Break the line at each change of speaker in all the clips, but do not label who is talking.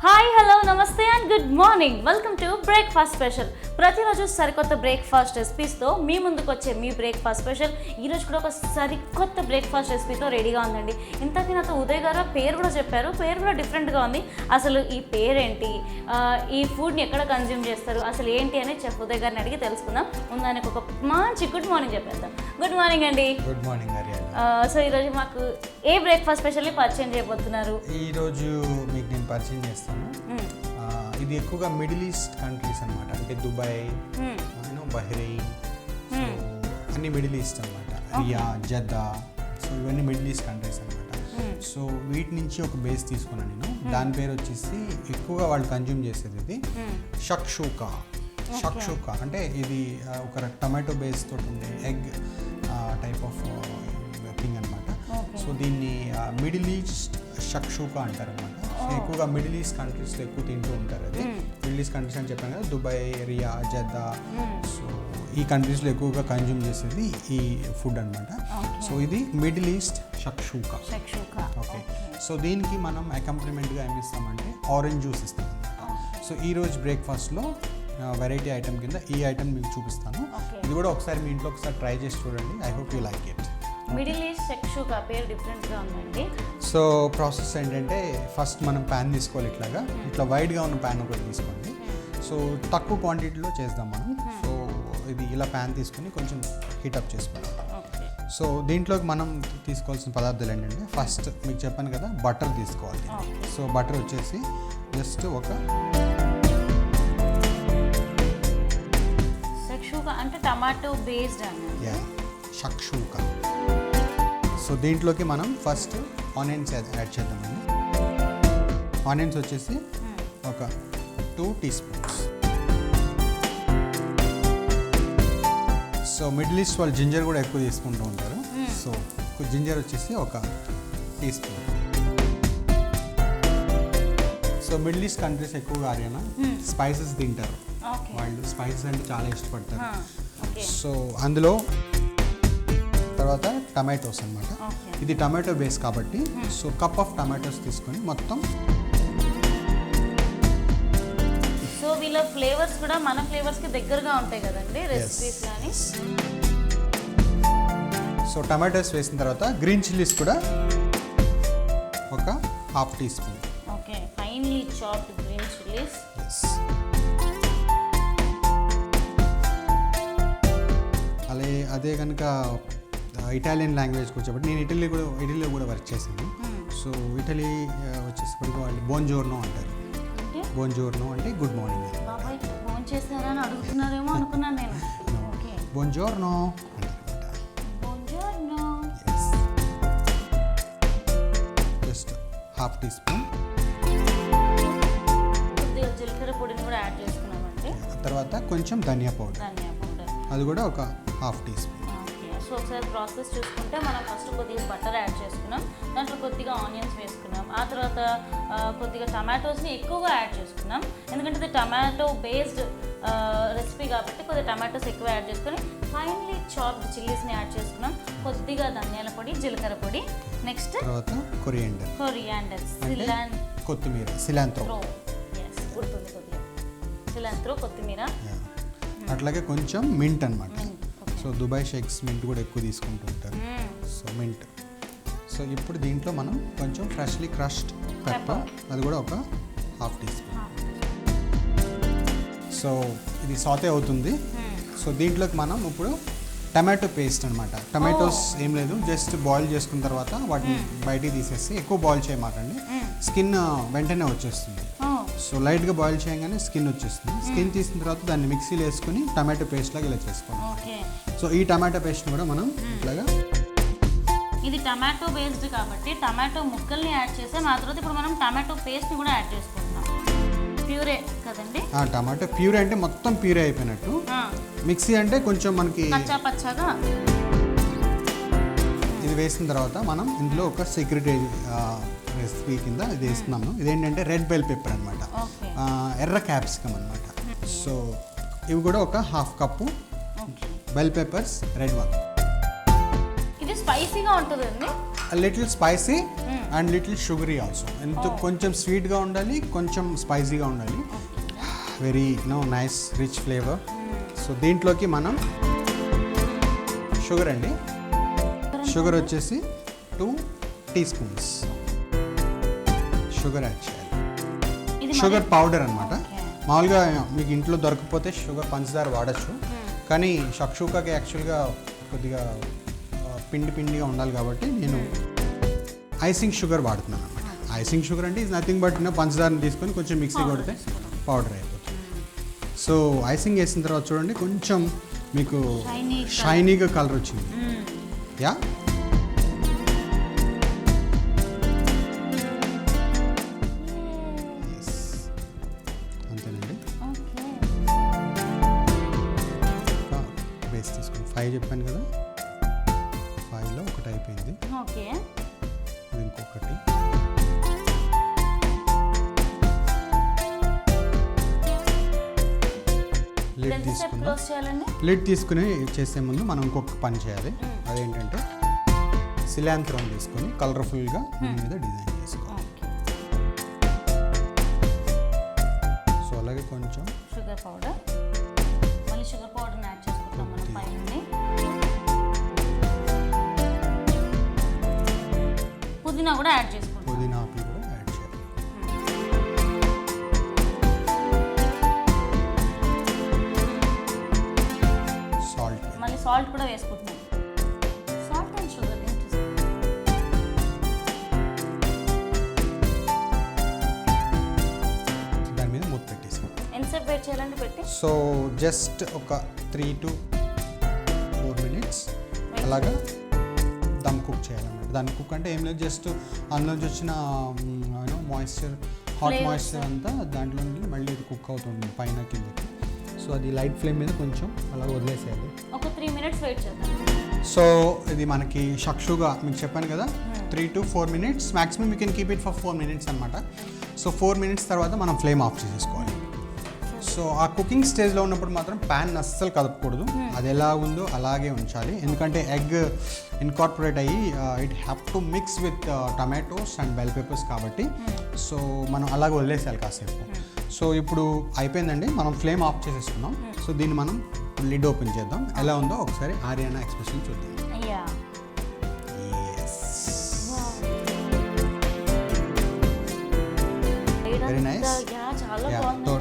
Hi hello నమస్తే and good morning welcome to breakfast special. ప్రతిరోజు సరికొత్త బ్రేక్ఫాస్ట్ రెసిపీస్తో మీ ముందుకు వచ్చే మీ బ్రేక్ఫాస్ట్ స్పెషల్ ఈరోజు కూడా ఒక సరికొత్త బ్రేక్ఫాస్ట్ రెసిపీతో రెడీగా ఉందండి. ఇంతకీ నాతో ఉదయ్ గారు పేరు కూడా చెప్పారు, పేరు కూడా డిఫరెంట్గా ఉంది. అసలు ఈ పేరేంటి, ఈ ఫుడ్ని ఎక్కడ కన్జ్యూమ్ చేస్తారు, అసలు ఏంటి అని చెఫ్ ఉదయ్ గారిని అడిగి తెలుసుకుందాం. ముందానికి ఒక మంచి గుడ్ మార్నింగ్ చెప్పేద్దాం. గుడ్ మార్నింగ్ అండి.
Good morning.
సో ఈరోజు మాకు ఏ బ్రేక్ఫాస్ట్ స్పెషల్ని పరిచయం చేయబోతున్నారు?
ఈరోజు మీకు నేను పరిచయం చేస్తాను. ఇది ఎక్కువగా మిడిల్ ఈస్ట్ కంట్రీస్ అనమాట, అంటే దుబాయ్, బహ్రెయిన్, అన్ని మిడిల్ ఈస్ట్ అనమాట. రియా, జద్దా, సో ఇవన్నీ మిడిల్ ఈస్ట్ కంట్రీస్ అనమాట. సో వీటి నుంచి ఒక బేస్ తీసుకున్నాను నేను. దాని పేరు వచ్చేసి ఎక్కువగా వాళ్ళు కన్జ్యూమ్ చేసేది ఇది షక్షూకా. షక్షూకా అంటే ఇది ఒక టమాటో బేస్ తోటి ఉండే ఎగ్ టైప్ ఆఫ్ థింగ్ అనమాట. సో దీన్ని మిడిల్ ఈస్ట్ షక్షూకా అంటారు అనమాట. ఎక్కువగా మిడిల్ ఈస్ట్ కంట్రీస్లో ఎక్కువ తింటూ ఉంటారు. అది మిడిల్ ఈస్ట్ కంట్రీస్ అని చెప్పాను కదా, దుబాయ్, రియా, జద్దా, సో ఈ కంట్రీస్లో ఎక్కువగా కన్జ్యూమ్ చేసేది ఈ ఫుడ్ అనమాట. సో ఇది మిడిల్ ఈస్ట్ షక్షూకా. ఓకే, సో దీనికి మనం అకంప్లిమెంట్గా ఏమి ఇస్తామంటే ఆరెంజ్ జ్యూస్ ఇస్తాం అనమాట. సో ఈరోజు బ్రేక్ఫాస్ట్లో వెరైటీ ఐటమ్ కింద ఈ ఐటమ్ మీకు చూపిస్తాను. ఇది కూడా ఒకసారి మీ ఇంట్లో ఒకసారి ట్రై చేసి చూడండి. I hope you like it.
Middle East shakshuka పేరు డిఫరెంట్గా ఉందండి.
సో ప్రాసెస్ ఏంటంటే, ఫస్ట్ మనం ప్యాన్ తీసుకోవాలి. ఇట్లా వైడ్గా ఉన్న ప్యాన్ ఒకటి తీసుకోండి. సో తక్కువ క్వాంటిటీలో చేద్దాం మనం. సో ఇది ఇలా ప్యాన్ తీసుకుని కొంచెం హీటప్ చేసుకుందాం. సో దీంట్లోకి మనం తీసుకోవాల్సిన పదార్థాలు ఏంటంటే, ఫస్ట్ మీకు చెప్పాను కదా, బటర్ తీసుకోవాలి. సో బటర్ వచ్చేసి జస్ట్ ఒక
షక్షూకా అంటే టమాటో బేస్డ్ అన్నది.
షక్షూకా. సో దీంట్లోకి మనం ఫస్ట్ ఆనియన్స్ యాడ్ చేద్దామండి. ఆనియన్స్ వచ్చేసి ఒక 2 teaspoons. So middle east వాళ్ళు జింజర్ కూడా ఎక్కువ తీసుకుంటూ ఉంటారు. సో జింజర్ వచ్చేసి ఒక teaspoon. So middle east countries ఎక్కువగా ఆర్యనా స్పైసెస్ తింటారు. వాళ్ళు స్పైసెస్ అంటే చాలా ఇష్టపడతారు. సో అందులో తర్వాత టమాటోస్ అనమాట. ఇది టమాటో బేస్ కాబట్టి సో కప్ ఆఫ్ టమాటోస్ తీసుకొని మొత్తం.
సో వీళ్ళ ఫ్లేవర్స్ కూడా మన ఫ్లేవర్స్కి దగ్గరగా ఉంటాయి కదండి రెసిపీస్ కానీ.
సో టమాటోస్ వేసిన తర్వాత గ్రీన్ చిల్లీస్ కూడా ఒక half teaspoon.
Okay, finely chopped green chillies.
అదే కనుక ఇటాలియన్ లాంగ్వేజ్కి వచ్చేప్పటి నేను ఇటలీలో కూడా వర్క్ చేశాను. సో ఇటలీ వచ్చేసరికి వాళ్ళు బోన్జోర్నో అంటారు. బోన్జోర్నో అంటే గుడ్ మార్నింగ్.
ఫోన్ చేస్తారా అని అడుగుతున్నారేమో అనుకున్నాను నేను.
బోన్జోర్నో జస్ట్ హాఫ్ టీ స్పూన్.
జీలకర్ర పొడిని కూడా యాడ్ చేసుకున్నామండి.
తర్వాత కొంచెం ధనియా పౌడర్, అది కూడా ఒక హాఫ్ టీ స్పూన్.
సో ఒకసారి ప్రాసెస్ చూసుకుంటే మనం ఫస్ట్ కొద్దిగా బటర్ యాడ్ చేసుకున్నాం, దాంట్లో కొద్దిగా ఆనియన్స్ వేసుకున్నాం, ఆ తర్వాత కొద్దిగా టమాటోస్ని ఎక్కువగా యాడ్ చేసుకున్నాం. ఎందుకంటే ఇది టమాటో బేస్డ్ రెసిపీ కాబట్టి కొద్దిగా టమాటోస్ ఎక్కువ యాడ్ చేసుకొని ఫైనలీ చాప్డ్ చిల్లీస్ని యాడ్ చేసుకున్నాం. కొద్దిగా ధనియాల పొడి, జీలకర్ర పొడి, నెక్స్ట్
తర్వాత కొరియాండర్, కొత్తిమీర, సిలాంత్రో.
గుర్తుంది కొద్దిగా సిలాంత్రో, కొత్తిమీర,
అట్లాగే కొంచెం మింట్ అనమాట. సో దుబాయ్ షేక్స్ మింట్ కూడా ఎక్కువ తీసుకుంటూ ఉంటారు. So mint. సో ఇప్పుడు దీంట్లో మనం కొంచెం ఫ్రెష్లీ క్రష్డ్ పెప్పర్, అది కూడా ఒక హాఫ్ టీ స్పూన్. సో ఇది సాటే అవుతుంది. సో దీంట్లోకి మనం ఇప్పుడు టమాటో పేస్ట్ అనమాట. టమాటోస్ ఏం లేదు, జస్ట్ బాయిల్ చేసుకున్న తర్వాత వాటిని బయటికి తీసేసి, ఎక్కువ బాయిల్ చేయమాకండి, స్కిన్ వెంటనే వచ్చేస్తుంది. సో లైట్గా బాయిల్ చేయగానే స్కిన్ వచ్చేస్తుంది. స్కిన్ తీసిన తర్వాత దాన్ని మిక్సీలో వేసుకుని టమాటో పేస్ట్ లాగా ఇలా చేసుకోవాలి. సో ఈ టమాటో పేస్ట్ని కూడా మనం ఇట్లాగా,
ఇది టమాటో బేస్డ్ కాబట్టి టమాటో ముక్కల్ని యాడ్ చేసాం. ఆ తర్వాత ఇప్పుడు మనం టమాటో పేస్ట్ని కూడా యాడ్ చేసుకుంటున్నాం. ప్యూరే కదండి.
టమాటో ప్యూరే అంటే మొత్తం ప్యూరే అయిపోయినట్టు. మిక్సీ అంటే కొంచెం మనకి
పచ్చగా.
ఇది వేసిన తర్వాత మనం ఇందులో ఒక సీక్రెట్ రెసిపీ కింద ఇది వేస్తున్నాము. ఇదేంటంటే రెడ్ బెల్ పెప్పర్ అనమాట, ఎర్ర క్యాప్సికమ్ అనమాట. సో ఇవి కూడా ఒక half cup bell peppers, red one.
ఇది స్పైసీగా ఉంటుందండి.
Little spicy and little sugary also. కొంచెం స్వీట్గా ఉండాలి, కొంచెం స్పైసీగా ఉండాలి. Very nice rich flavour. So దీంట్లోకి మనం షుగర్ అండి, షుగర్ వచ్చేసి 2 teaspoons షుగర్ యాడ్ చేయాలి. షుగర్ పౌడర్ అనమాట. మామూలుగా మీకు ఇంట్లో దొరకకపోతే షుగర్ పంచదార వాడచ్చు, కానీ షక్షూకాకి యాక్చువల్గా కొద్దిగా పిండిగా ఉండాలి కాబట్టి నేను ఐసింగ్ షుగర్ వాడుతున్నాను అనమాట. ఐసింగ్ షుగర్ అంటే ఇది నథింగ్ బట్ పంచదారని తీసుకొని కొంచెం మిక్సీ కొడితే పౌడర్ అయిపోతుంది. సో ఐసింగ్ వేసిన తర్వాత చూడండి కొంచెం మీకు షైనీగా కలర్ వచ్చింది. యా అంతేనండి. బేస్ తీసుకుని 5 చెప్పాను కదా, 5లో ఒకటి అయిపోయింది.
ఓకే,
ఇంకొకటి లిడ్ తీసుకుని చేసే ముందు మనం ఇంకొక పని చేయాలి. అదేంటంటే సిలాంత్రం తీసుకొని కలర్ఫుల్గా మీద డిజైన్ చేసుకోవాలి. సో అలాగే కొంచెం
షుగర్ పౌడర్, మళ్ళీ షుగర్ పౌడర్ యాడ్ చేసుకుంటాం మనం పైన. పుదీనా కూడా యాడ్ చేసుకుంటాం.
పుదీనా ఆకులు కూడా యాడ్ చేయాలి. సాల్ట్,
మళ్ళీ సాల్ట్ కూడా వేసుకుంటున్నాం. సాల్ట్ అండ్ షుగర్
దాని మీద మూత పెట్టేసి
ఎంతసేపు వెయిట్ చేయాలంటే పెట్టి,
సో జస్ట్ ఒక 3 to 4 minutes అలాగా దమ్ కుక్ చేయాలన్నమాట. దమ్ కుక్ అంటే ఏం లేదు, జస్ట్ అందులోంచి వచ్చిన మాయిశ్చర్, హాట్ మాయిశ్చర్ అంతా దాంట్లో నుండి మళ్ళీ ఇది కుక్ అవుతుంది పైన కిందకి. సో అది లైట్ ఫ్లేమ్ మీద కొంచెం అలా వదిలేసేయాలి.
ఒక 3 minutes వెయిట్ చేద్దాం.
సో ఇది మనకి షక్షుగా మీకు చెప్పాను కదా, 3 to 4 minutes maximum you can keep it for 4 minutes అనమాట. సో 4 minutes తర్వాత మనం ఫ్లేమ్ ఆఫ్ చేసేసుకోవాలి. సో ఆ కుకింగ్ స్టేజ్లో ఉన్నప్పుడు మాత్రం ప్యాన్ అస్సలు కదపకూడదు, అది ఎలా ఉందో అలాగే ఉంచాలి. ఎందుకంటే ఎగ్ ఇన్కార్పొరేట్ అయ్యి it have to mix with tomatoes and bell peppers కాబట్టి సో మనం అలాగే వదిలేసేయాలి కాసేపు. సో ఇప్పుడు అయిపోయిందండి, మనం ఫ్లేమ్ ఆఫ్ చేసేసుకున్నాం. సో దీన్ని మనం లిడ్ ఓపెన్ చేద్దాం. ఎలా ఉందో ఒకసారి ఆర్యానా ఎక్స్ప్రెషన్ చూద్దాం. Very nice.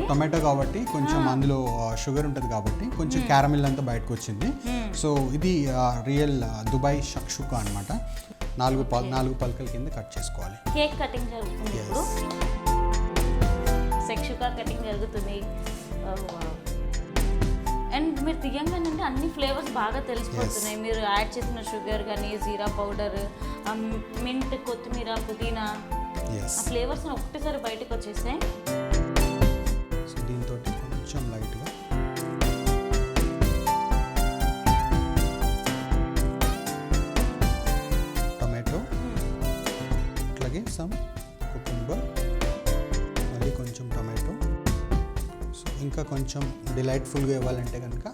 టొమాటో కాబట్టి కొంచెం అందులో షుగర్ ఉంటుంది కాబట్టి కొంచెం క్యారమిల్ అంతా బయటకు వచ్చింది. సో ఇది రియల్ దుబాయ్ షక్షుకా అనమాట. 4 పలకల కింద కట్ చేసుకోవాలి.
కేక్ కటింగ్ జరుగుతుంది ఇప్పుడు. షక్షుకా కటింగ్ జరుగుతుంది. అండ్ మీరు తీయంగానే అన్ని ఫ్లేవర్స్ బాగా తెలిసిపోతున్నాయి. మీరు యాడ్ చేసిన షుగర్ కానీ, జీరా పౌడర్, మింట్, కొత్తిమీర, పుదీనా, ఆ ఫ్లేవర్స్ ఒకటేసారి బయటకు వచ్చేసాయి.
సో దీంతో కొంచెం లైట్గా టొమాటో, అట్లాగే సమ్ కుకుంబర్, మళ్ళీ కొంచెం టొమాటో. సో ఇంకా కొంచెం డిలైట్ఫుల్గా ఇవ్వాలంటే కనుక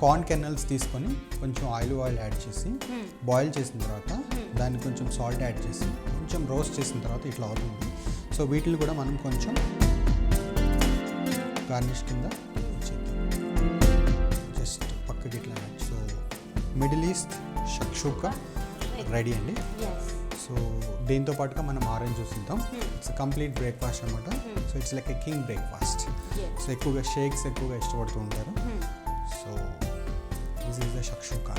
కార్న్ కెర్నల్స్ తీసుకొని కొంచెం ఆయిల్ యాడ్ చేసి బాయిల్ చేసిన తర్వాత దాన్ని కొంచెం సాల్ట్ యాడ్ చేసి కొంచెం రోస్ట్ చేసిన తర్వాత ఇట్లా అవుతుంది. సో వీటిని కూడా మనం కొంచెం గార్నిష్ కింద ఇచ్చేద్దాం, జస్ట్ పక్కకి ఇట్లా. So middle East shakshuka ready అండి. సో దీంతో పాటుగా మనం ఆరెంజ్ జ్యూస్ ఇద్దాం. ఇట్స్ కంప్లీట్ బ్రేక్ఫాస్ట్ అనమాట. So it's like a king breakfast. So ఎక్కువగా షేక్స్ ఎక్కువగా ఇష్టపడుతూ ఉంటారు. So this is the shakshuka.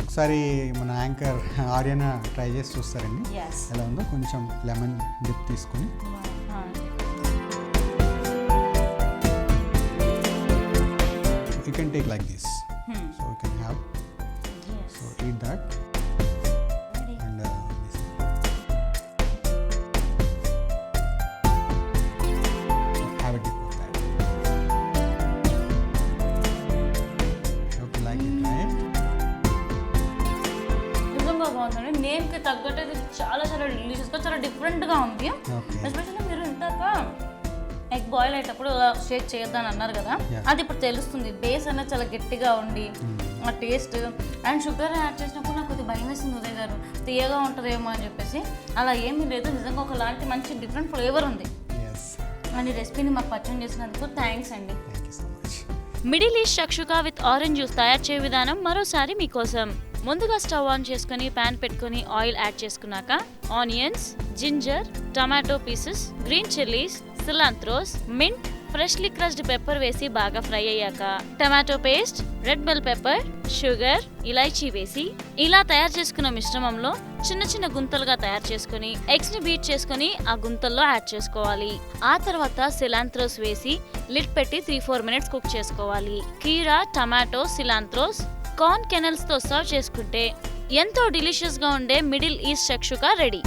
ఒకసారి మన యాంకర్ ఆర్యానా ట్రై చేసి చూస్తారండి ఎలా ఉందో. కొంచెం లెమన్ డిప్ తీసుకొని you can take like this. So you can have, so eat that and have it.
బాగుందండి. నేమ్కి తగ్గట్టు ఇది చాలా డెలిషియస్గా, చాలా డిఫరెంట్గా ఉంది. ఎస్పెషల్లీ మీరు ఇందాక ఎగ్ బాయిల్ అయ్యేటప్పుడు షేక్ చేయొద్దని అన్నారు కదా, అది ఇప్పుడు తెలుస్తుంది. బేస్ అనేది చాలా గట్టిగా ఉండి ఆ టేస్ట్ అండ్ షుగర్ యాడ్ చేసినప్పుడు నాకు కొద్దిగా భయం వేసింది ఉదయ్ గారు, తీయగా ఉంటుందేమో అని చెప్పేసి. అలా ఏమీ లేదు, నిజంగా ఒకలాంటి మంచి డిఫరెంట్ ఫ్లేవర్ ఉంది. అండ్ ఈ రెసిపీని మాకు పరిచయం చేసినందుకు థ్యాంక్స్ అండి. Middle East shakshuka with orange juice తయారు చేయ విధానం మరోసారి మీకోసం. ముందుగా స్టవ్ ఆన్ చేసుకుని ప్యాన్ పెట్టుకుని ఆయిల్ యాడ్ చేసుకున్నాక onions, ginger, tomato pieces, green chillies, cilantros, mint, freshly crushed pepper వేసి బాగా ఫ్రై అయ్యాక tomato paste, red bell pepper, sugar, ఇలాచీ వేసి ఇలా తయారు చేసుకున్న మిశ్రమంలో చిన్న చిన్న గుంతలుగా తయారు చేసుకుని ఎగ్స్ ని బీట్ చేసుకుని ఆ గుంతల్లో యాడ్ చేసుకోవాలి. ఆ తర్వాత సిలాంత్రోస్ వేసి లిడ్ పెట్టి 3-4 మినిట్స్ కుక్ చేసుకోవాలి. కీరా, టమాటో, సిలాంత్రోస్, కార్న్ కెనల్స్ తో సర్వ్ చేసుకుంటే ఎంతో డిలీషియస్ గా ఉండే మిడిల్ ఈస్ట్ షక్షుకా రెడీ.